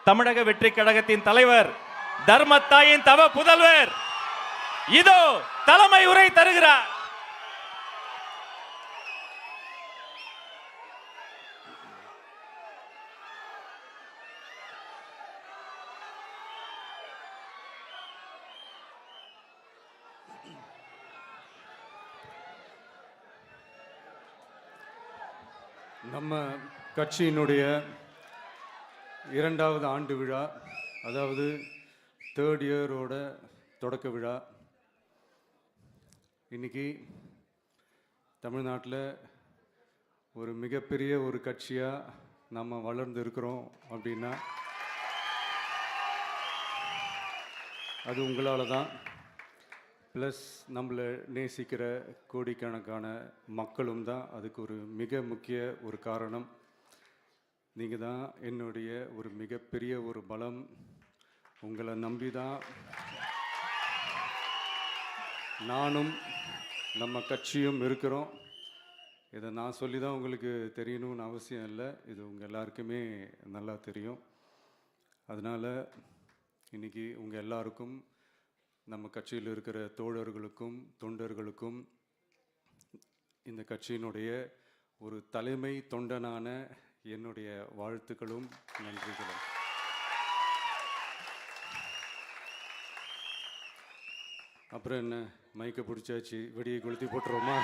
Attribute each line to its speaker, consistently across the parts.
Speaker 1: தமிழக வெற்றி கழகத்தின் தலைவர், தர்மத்தாயின் தவ புதல்வர் இதோ தலைமை உரை தருகிறார்.
Speaker 2: நம்ம கட்சியினுடைய 2வது ஆண்டு விழா, அதாவது 3rd இயரோட தொடக்க விழா இன்னைக்கு தமிழ்நாட்டில் ஒரு மிகப்பெரிய ஒரு கட்சியாக நம்ம வளர்ந்து இருக்கிறோம் அப்படின்னா அது உங்களால் தான். ப்ளஸ் நம்மளை நேசிக்கிற கோடிக்கணக்கான மக்களும் தான் அதுக்கு ஒரு மிக முக்கிய ஒரு காரணம். நீங்கள் தான் என்னுடைய ஒரு மிகப்பெரிய ஒரு பலம். உங்களை நம்பி தான் நானும் நம்ம கட்சியும் இருக்கிறோம். இதை நான் சொல்லி தான் உங்களுக்கு தெரியணும்னு அவசியம் இல்லை, இது உங்கள் எல்லாருக்குமே நல்லா தெரியும். அதனால் இன்றைக்கி உங்கள் எல்லாருக்கும், நம்ம கட்சியில் இருக்கிற தோழர்களுக்கும் தொண்டர்களுக்கும், இந்த கட்சியினுடைய ஒரு தலைமை தொண்டனான என்னுடைய வாழ்த்துக்களும் நன்றிகளும். அப்புறம் என்ன, மைக்கை பிடிச்சாச்சு, வெடியை கொளுத்தி போட்டுருவோமா?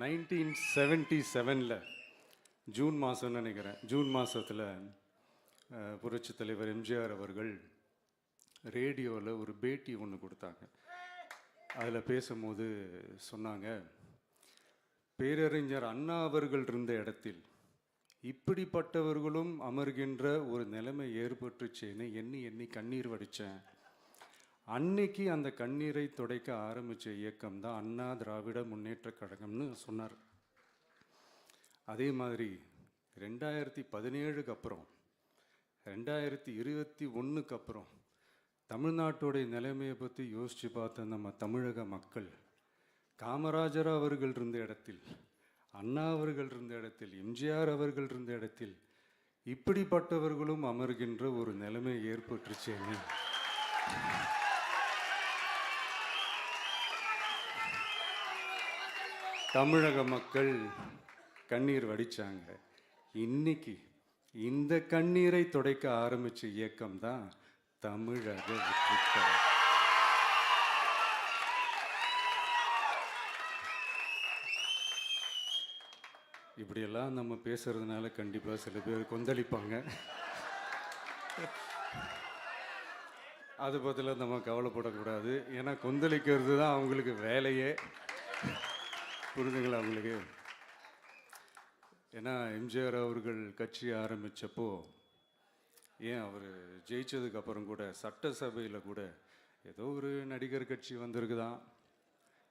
Speaker 2: (1977) ஜூன் மாதம்னு நினைக்கிறேன், ஜூன் மாதத்தில் புரட்சி தலைவர் எம்ஜிஆர் அவர்கள் ரேடியோவில் ஒரு பேட்டி ஒன்று கொடுத்தாங்க. அதில் பேசும்போது சொன்னாங்க, பேரறிஞர் அண்ணா அவர்கள் இருந்த இடத்தில் இப்படிப்பட்டவர்களும் அமர்கின்ற ஒரு நிலைமை ஏற்பட்டுச்சேன்னு எண்ணி எண்ணி கண்ணீர் வடித்தேன். அன்னைக்கு அந்த கண்ணீரை துடைக்க ஆரம்பித்த இயக்கம் தான் அண்ணா திராவிட முன்னேற்ற கழகம்னு சொன்னார். அதே மாதிரி 2017க்கு அப்புறம் 2021க்கு அப்புறம் தமிழ்நாட்டுடைய நிலைமையை பற்றி யோசித்து பார்த்த நம்ம தமிழக மக்கள், காமராஜர் அவர்கள் இருந்த இடத்தில், அண்ணா அவர்கள் இருந்த இடத்தில், எம்ஜிஆர் அவர்கள் இருந்த இடத்தில் இப்படிப்பட்டவர்களும் அமர்கின்ற ஒரு நிலைமை ஏற்பட்டுச்சேன்னு தமிழக மக்கள் கண்ணீர் வடித்தாங்க. இன்னைக்கு இந்த கண்ணீரை துடைக்க ஆரம்பித்த இயக்கம் தான் தமிழக வெற்றி கழகம். இப்படியெல்லாம் நம்ம பேசுறதுனால கண்டிப்பாக சில பேர் கொந்தளிப்பாங்க. அது பற்றில நம்ம கவலைப்படக்கூடாது, ஏன்னா கொந்தளிக்கிறது தான் அவங்களுக்கு வேலையே. புரிஞ்சுங்களா அவங்களுக்கு? ஏன்னா எம்ஜிஆர் அவர்கள் கட்சி ஆரம்பித்தப்போ, ஏன் அவர் ஜெயிச்சதுக்கப்புறம் கூட சட்டசபையில் கூட ஏதோ ஒரு நடிகர் கட்சி வந்திருக்குதான்,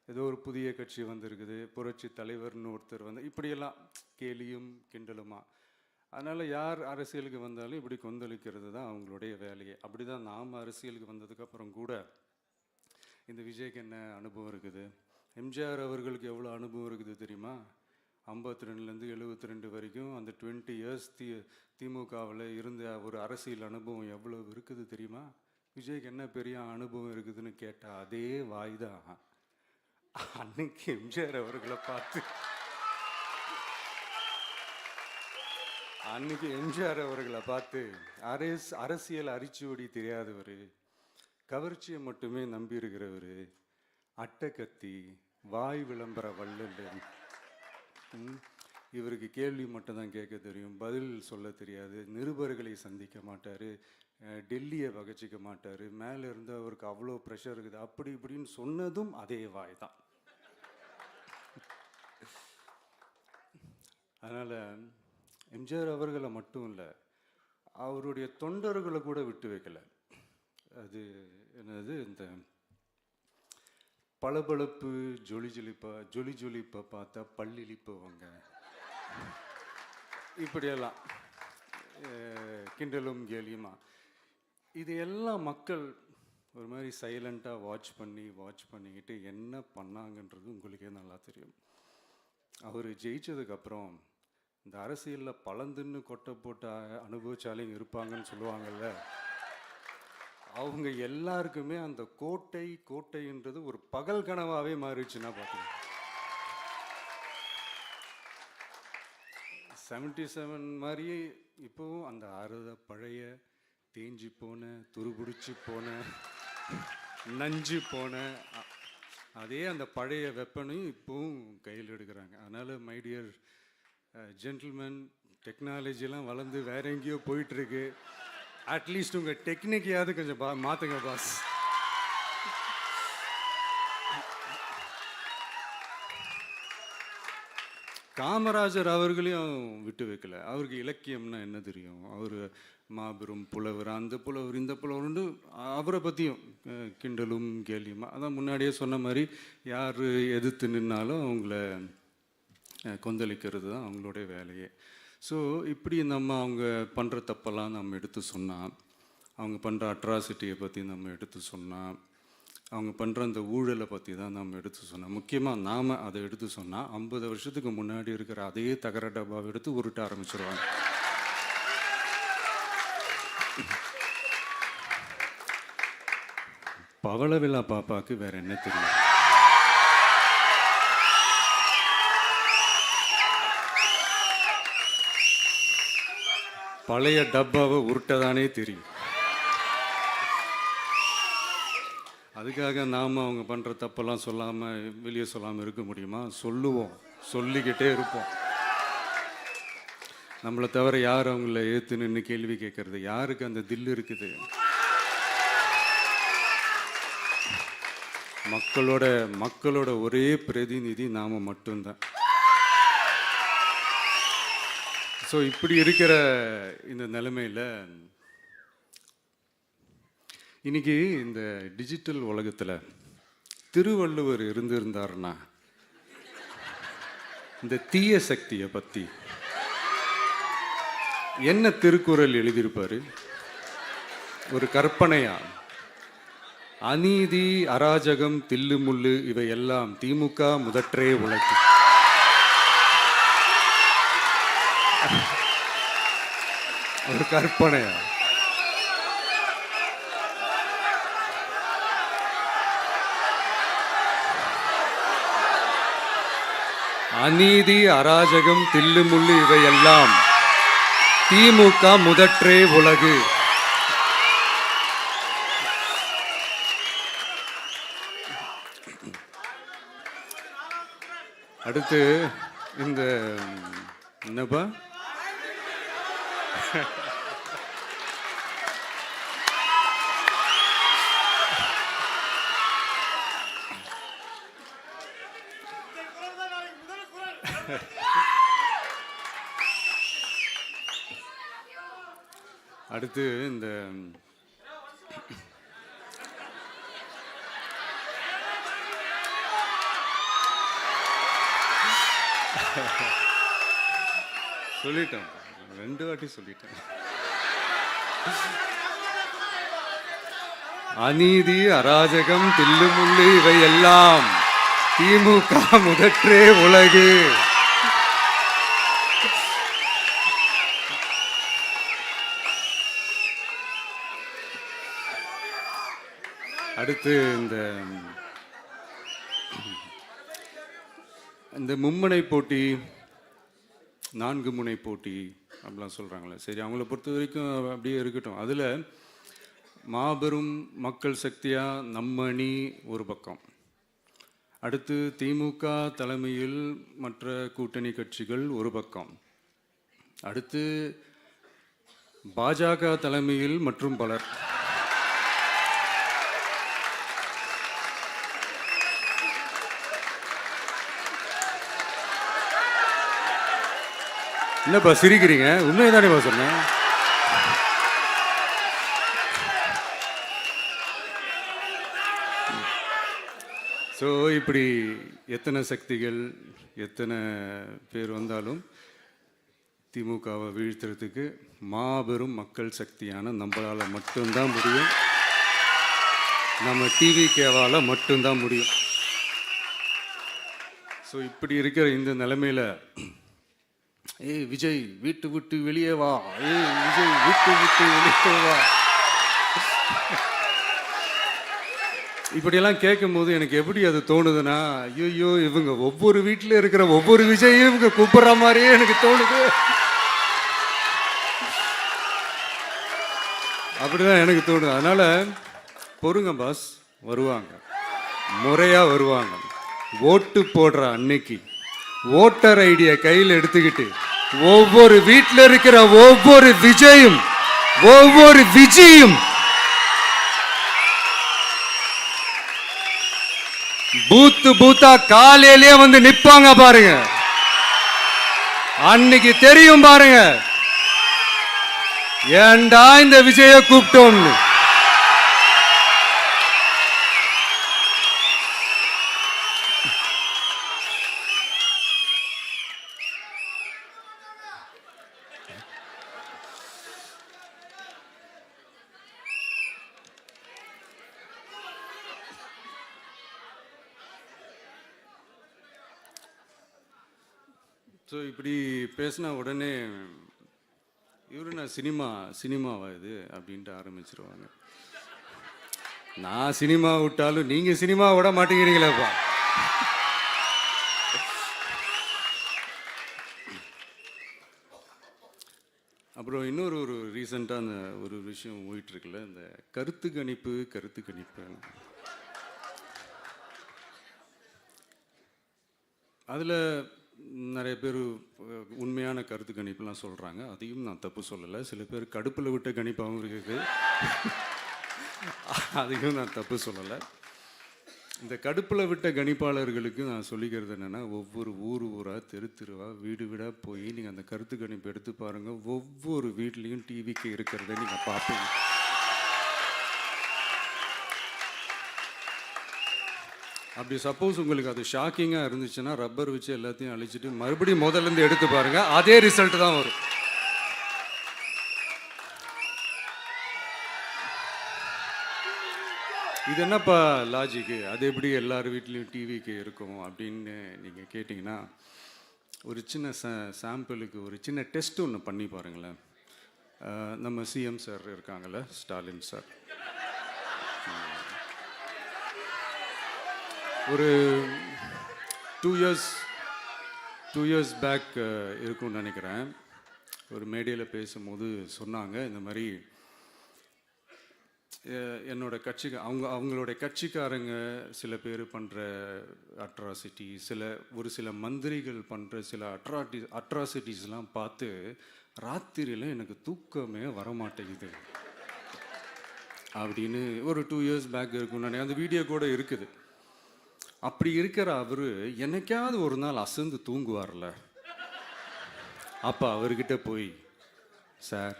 Speaker 2: ஏதோ ஒரு புதிய கட்சி வந்திருக்குது, புரட்சி தலைவர்னு ஒருத்தர் வந்து, இப்படியெல்லாம் கேலியும் கிண்டலுமா. அதனால் யார் அரசியலுக்கு வந்தாலும் இப்படி கொந்தளிக்கிறது தான் அவங்களுடைய வேலையே. அப்படி தான் நாம் அரசியலுக்கு வந்ததுக்கப்புறம் கூட இந்த விஜய்க்கு என்ன அனுபவம் இருக்குது, எம்ஜிஆர் அவர்களுக்கு எவ்வளோ அனுபவம் இருக்குது தெரியுமா? 52லேருந்து 72 வரைக்கும் அந்த 20 இயர்ஸ் திமுகவில் இருந்த ஒரு அரசியல் அனுபவம் எவ்வளோ இருக்குது தெரியுமா? விஜய்க்கு என்ன பெரிய அனுபவம் இருக்குதுன்னு கேட்டால் அதே வாய் தான் அன்னைக்கு எம்ஜிஆர் அவர்களை பார்த்து, அன்னைக்கு எம்ஜிஆர் அவர்களை பார்த்து, அரசியல் அரிச்சுவடி தெரியாதவர், கவர்ச்சியை மட்டுமே நம்பி இருக்கிறவர், அட்டக்கத்தி, வாய் விளம்பர வள்ளல், இவருக்கு கேள்வி மட்டும்தான் கேட்க தெரியும், பதில் சொல்ல தெரியாது, நிருபர்களை சந்திக்க மாட்டார், டெல்லியை வகச்சிக்க மாட்டார், மேலே இருந்து அவருக்கு அவ்வளோ ப்ரெஷர் இருக்குது, அப்படி இப்படின்னு சொன்னதும் அதே வாய் தான். அதனால் எம்ஜிஆர் அவர்களை மட்டும் இல்லை, அவருடைய தொண்டர்களை கூட விட்டு வைக்கலை. அது என்னது, இந்த பளபளப்பு ஜொலி ஜொலிப்பை பார்த்தா பல்லிழிப்பவங்க, இப்படியெல்லாம் கிண்டலும் கேலியுமா, இது எல்லாம் மக்கள் ஒரு மாதிரி சைலண்ட்டாக வாட்ச் பண்ணிக்கிட்டு என்ன பண்ணாங்கன்றது உங்களுக்கே நல்லா தெரியும். அவர் ஜெயிச்சதுக்கப்புறம் இந்த அரசியலில் பழந்துன்னு கொட்டை போட்டு அனுபவிச்சாலையும் இருப்பாங்கன்னு சொல்லுவாங்கல்ல, அவங்க எல்லாருக்குமே அந்த கோட்டைன்றது ஒரு பகல் கனவாகவே மாறிடுச்சுன்னா பார்த்தீங்க. 77 மாதிரியே இப்போவும் அந்த பழைய தேஞ்சி போன துருபிடிச்சி போன நஞ்சு போன அதே அந்த பழைய வெப்பனையும் இப்போவும் கையில் எடுக்கிறாங்க. அதனால் மை டியர் ஜென்டில்மேன், டெக்னாலஜிலாம் வளர்ந்து வேற எங்கேயோ போயிட்டுருக்கு. அட்லீஸ்ட் உங்கள் டெக்னிக்கையாவது கொஞ்சம் மாற்றுங்க பாஸ். காமராஜர் அவர்களையும் விட்டு வைக்கல. அவருக்கு இலக்கியம்னா என்ன தெரியும், அவர் மாபெரும் புலவர், அந்த புலவர் இந்த புலவர்னு அவரை பற்றியும் கிண்டலும் கேலியுமா. அதான் முன்னாடியே சொன்ன மாதிரி யார் எதிர்த்து நின்னாலும் அவங்கள கொந்தளிக்கிறது தான் அவங்களுடைய வேலையே. ஸோ இப்படி அவங்க பண்ணுற தப்பெல்லாம் நம்ம எடுத்து சொன்னால், அவங்க பண்ணுற அட்ராசிட்டியை பற்றி நம்ம எடுத்து சொன்னால், அவங்க பண்ணுற அந்த ஊழலை பற்றி தான் நம்ம எடுத்து சொன்னோம். முக்கியமாக நாம் அதை எடுத்து சொன்னால் 50 வருஷத்துக்கு முன்னாடி இருக்கிற அதே தகர டப்பாவை எடுத்து உருட்ட ஆரம்பிச்சிருவாங்க. பவளவிழா பாப்பாவுக்கு வேற என்ன தெரியும்? பழைய டப்பாவை உருட்டதானே தெரியும். அதுக்காக நாம் அவங்க பண்ணுற தப்பெல்லாம் சொல்லாமல் வெளியே சொல்லாமல் இருக்க முடியுமா? சொல்லுவோம், சொல்லிக்கிட்டே இருப்போம். நம்மளை தவிர யார் அவங்கள ஏற்று நின்று கேள்வி கேட்கறது? யாருக்கு அந்த தில் இருக்குது? மக்களோட ஒரே பிரதிநிதி நாம் மட்டும்தான். ஸோ இப்படி இருக்கிற இந்த நிலைமையில் இன்னைக்கு இந்த டிஜிட்டல் உலகத்தில் திருவள்ளுவர் இருந்திருந்தாருன்னா இந்த தீய சக்தியை பற்றி என்ன திருக்குறள் எழுதியிருப்பாரு? ஒரு கற்பனையா, அநீதி அராஜகம் தில்லுமுள்ளு இவை எல்லாம் திமுக முதற்றே உலகு. ஒரு கற்பனையா? அநீதி அராஜகம் தில்லுமுள்ளு இவை எல்லாம் திமுக முதற்றே உலகு. அடுத்து இந்த என்னப்பா அடுத்து இந்த சொல்லிட்டேன், 2 வாட்டி சொல்லிட்டேன். அநீதி அராஜகம் தில்லுமுள்ளு இவை எல்லாம் திமுக முதற்றே உலகு. அடுத்து இந்த மும்முனை போட்டி 4 முனை போட்டி அப்படிலாம் சொல்கிறாங்களே, சரி அவங்கள பொறுத்த வரைக்கும் அப்படியே இருக்கட்டும். அதில் மாபெரும் மக்கள் சக்தியாக நம்ம அணி ஒரு பக்கம், அடுத்து திமுக தலைமையில் மற்ற கூட்டணி கட்சிகள் ஒரு பக்கம், அடுத்து பாஜக தலைமையில் மற்றும் பலர். என்னப்பா சிரிக்கிறீங்க? உண்மைதானேப்பா சொன்னேன். ஸோ இப்படி எத்தனை சக்திகள் எத்தனை பேர் வந்தாலும் திமுகவை வீழ்த்துறதுக்கு மாபெரும் மக்கள் சக்தியான நம்மளால் மட்டும்தான் முடியும். நம்ம டிவிகேவால் மட்டும்தான் முடியும். ஸோ இப்படி இருக்கிற இந்த நிலைமையில ஏய் விஜய் வீட்டு விட்டு வெளியே வா, ஏய் விஜய் வீட்டு விட்டு வெளியே வா, இப்படியெல்லாம் கேட்கும்போது எனக்கு எப்படி அது தோணுதுன்னா, ஐயோ இவங்க ஒவ்வொரு வீட்டில் இருக்கிற ஒவ்வொரு விஜயும் இவங்க கூப்பிடுற மாதிரியே எனக்கு தோணுது. அப்படிதான் எனக்கு தோணுது. அதனால பொறுங்க பாஸ், வருவாங்க, முறையா வருவாங்க. ஓட்டு போடுற அன்னைக்கு ஓட்டர் ஐடியை கையில் எடுத்துக்கிட்டு ஒவ்வொரு வீட்டில் இருக்கிற ஒவ்வொரு விஜயும் பூத்தா காலையிலேயே வந்து நிப்பாங்க பாருங்க. அன்னைக்கு தெரியும் பாருங்க, ஏண்டா இந்த விஜய கூப்பிட்டோம்னு. ஸோ இப்படி பேசினா உடனே இவரு நான் சினிமாவா இது அப்படின்ட்டு ஆரம்பிச்சிருவாங்க. நான் சினிமா விட்டாலும் நீங்கள் சினிமா விட மாட்டேங்கிறீங்களேப்பா. அப்புறம் இன்னொரு ரீசெண்டாக அந்த ஒரு விஷயம் போயிட்டு இருக்குல்ல, இந்த கருத்து கணிப்பு அதில் நிறைய பேர் உண்மையான கருத்து கணிப்புலாம் சொல்கிறாங்க. அதையும் நான் தப்பு சொல்லலை. சில பேர் கடுப்பில் விட்ட கணிப்பாகவும் இருக்குது, அதையும் நான் தப்பு சொல்லலை. இந்த கடுப்பில் விட்ட கணிப்பாளர்களுக்கு நான் சொல்லிக்கிறது என்னென்னா, ஒவ்வொரு ஊராக தெருவா வீடு வீடாக போய் நீங்கள் அந்த கருத்து கணிப்பு எடுத்து பாருங்கள். ஒவ்வொரு வீட்லேயும் டிவிக்கு இருக்கிறத நீங்கள் பார்ப்பீங்க. அப்படி சப்போஸ் உங்களுக்கு அது ஷாக்கிங்காக இருந்துச்சுன்னா ரப்பர் வச்சு எல்லாத்தையும் அழிச்சிட்டு மறுபடியும் முதல்லேருந்து எடுத்து பாருங்கள், அதே ரிசல்ட் தான் வரும். இது என்னப்பா லாஜிக்கு, அது எப்படி எல்லார் வீட்லேயும் டிவிக்கு இருக்கும் அப்படின்னு நீங்கள் கேட்டிங்கன்னா, ஒரு சின்ன சாம்பிளுக்கு ஒரு சின்ன டெஸ்ட் ஒன்று பண்ணி பாருங்களேன். நம்ம சிஎம் சார் இருக்காங்கள்ல, ஸ்டாலின் சார், ஒரு 2 இயர்ஸ் பேக் இருக்கும்னு நினைக்கிறேன். ஒரு மேடையில் பேசும்போது சொன்னாங்க, இந்த மாதிரி என்னோட கட்சிக்கு அவங்களோட கட்சிக்காரங்க சில பேர் பண்ணுற அட்ராசிட்டி, ஒரு சில மந்திரிகள் பண்ணுற சில அட்ராசிட்டிஸ்லாம் பார்த்து ராத்திரியில் எனக்கு தூக்கமே வரமாட்டேங்குது அப்படின்னு ஒரு 2 இயர்ஸ் பேக் இருக்கும்னு நினைக்கிறேன். அந்த வீடியோ கூட இருக்குது. அப்படி இருக்கிற அவரு என்னைக்காவது ஒரு நாள் அசந்து தூங்குவார்ல, அப்ப அவர்கிட்ட போய், சார்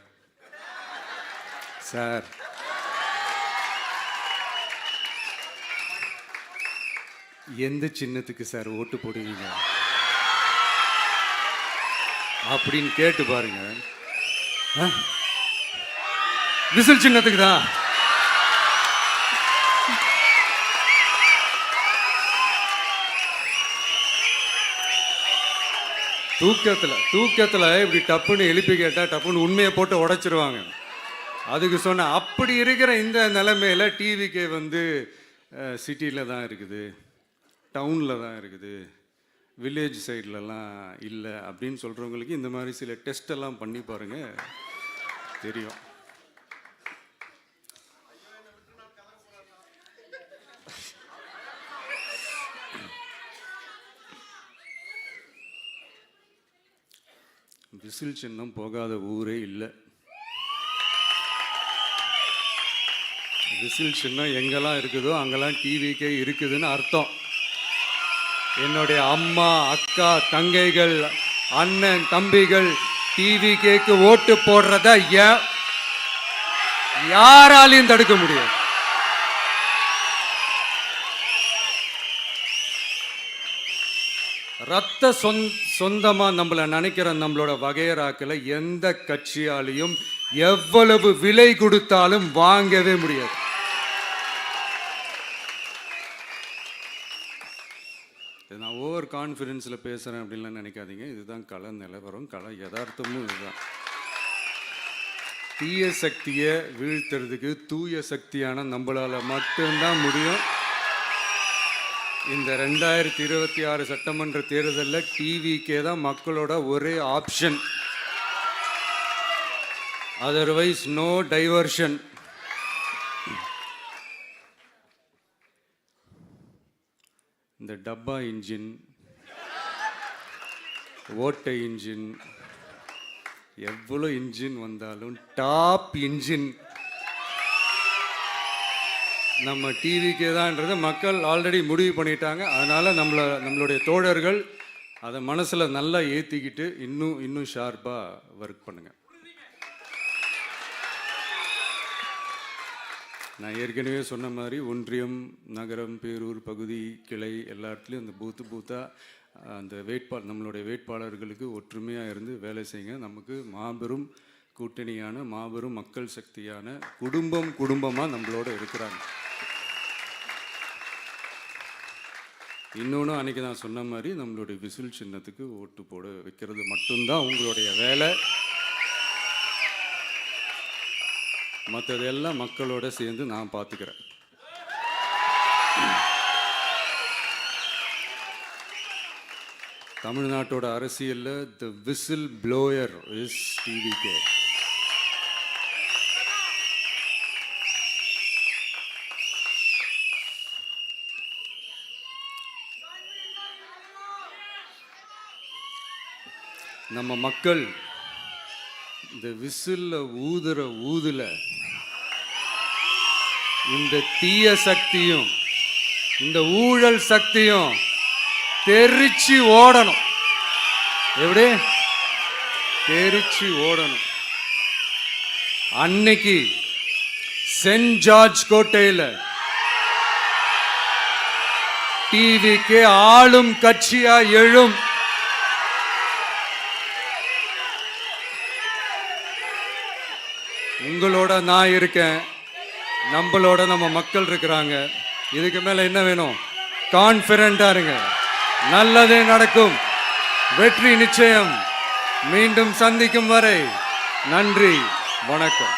Speaker 2: எந்த சின்னத்துக்கு சார் ஓட்டு போடுவீங்க அப்படின்னு கேட்டு பாருங்க. விசில் சின்னத்துக்கு தான். தூக்கத்தில் இப்படி டப்புன்னு எழுப்பி கேட்டால் டப்புன்னு உண்மையை போட்டு உடைச்சிருவாங்க. அதுக்கு சொன்ன அப்படி இருக்கிற இந்த நிலைமையில டிவிக்கே வந்து சிட்டியில் தான் இருக்குது, டவுனில் தான் இருக்குது, வில்லேஜ் சைட்லலாம் இல்லை அப்படின்னு சொல்கிறவங்களுக்கு இந்த மாதிரி சில டெஸ்ட் எல்லாம் பண்ணி பாருங்க, தெரியும். விசில் சின்னம் போகாத ஊரே இல்லை. விசில் சின்னம் எங்கெல்லாம் இருக்குதோ அங்கெல்லாம் டிவிக்கே இருக்குதுன்னு அர்த்தம். என்னுடைய அம்மா, அக்கா, தங்கைகள், அண்ணன், தம்பிகள் டிவிக்கேக்கு ஓட்டு போடுறத யாராலையும் தடுக்க முடியாது. ரத்த சொந்தமா நம்மளை நினைக்கிற நம்மளோட வகையராக்களை எந்த கட்சியாலையும் எவ்வளவு விலை கொடுத்தாலும் வாங்கவே முடியாது. நான் ஓவர் கான்ஃபிடென்ஸில் பேசுகிறேன் அப்படின்லாம் நினைக்காதீங்க. இதுதான் கள நிலவரம், கள யதார்த்தமும் இதுதான். தீய சக்தியை வீழ்த்துறதுக்கு தூய சக்தியான நம்மளால் மட்டும்தான் முடியும். இந்த 2026 சட்டமன்ற தேர்தலில் டிவிக்கே தான் மக்களோட ஒரே ஆப்ஷன். Otherwise no diversion. இந்த டப்பா இன்ஜின், ஓட்டை இன்ஜின், எவ்வளோ இன்ஜின் வந்தாலும் டாப் இன்ஜின் நம்ம டிவிக்கே தான்ன்றது மக்கள் ஆல்ரெடி முடிவு பண்ணிட்டாங்க. அதனால் நம்மளுடைய தோழர்கள் அதை மனசில் நல்லா ஏற்றிக்கிட்டு இன்னும் ஷார்ப்பாக ஒர்க் பண்ணுங்கள். நான் ஏற்கனவே சொன்ன மாதிரி ஒன்றியம், நகரம், பேரூர், பகுதி, கிளை எல்லா இடத்துலையும் அந்த பூத்தாக அந்த நம்மளுடைய வேட்பாளர்களுக்கு ஒற்றுமையாக இருந்து வேலை செய்யுங்க. நமக்கு மாபெரும் கூட்டணியான மாபெரும் மக்கள் சக்தியான குடும்பமாக நம்மளோட இருக்கிறாங்க. இன்னொன்று அன்றைக்கி நான் சொன்ன மாதிரி நம்மளுடைய விசில் சின்னத்துக்கு ஓட்டு போட வைக்கிறது மட்டும்தான் உங்களுடைய வேலை. மற்றதெல்லாம் மக்களோட சேர்ந்து நான் பார்த்துக்கிறேன். தமிழ்நாட்டோட அரசியலில் தி விசில் ப்ளோயர் இஸ் டிவிகே. நம்ம மக்கள் இந்த விசில்ல ஊதுல இந்த தீய சக்தியும் இந்த ஊழல் சக்தியும் தெரிச்சு ஓடணும். எப்படி தெரிச்சு ஓடணும்? அன்னைக்கு சென்ட் ஜார்ஜ் கோட்டையில் டிவிக்கு ஆளும் கட்சியா எழும். உங்களோட நான் இருக்கேன், நம்மளோட நம்ம மக்கள் இருக்கிறாங்க. இதுக்கு மேல என்ன வேணும்? கான்ஃபிடென்ட்டா இருங்க, நல்லதே நடக்கும், வெற்றி நிச்சயம். மீண்டும் சந்திக்கும் வரை நன்றி, வணக்கம்.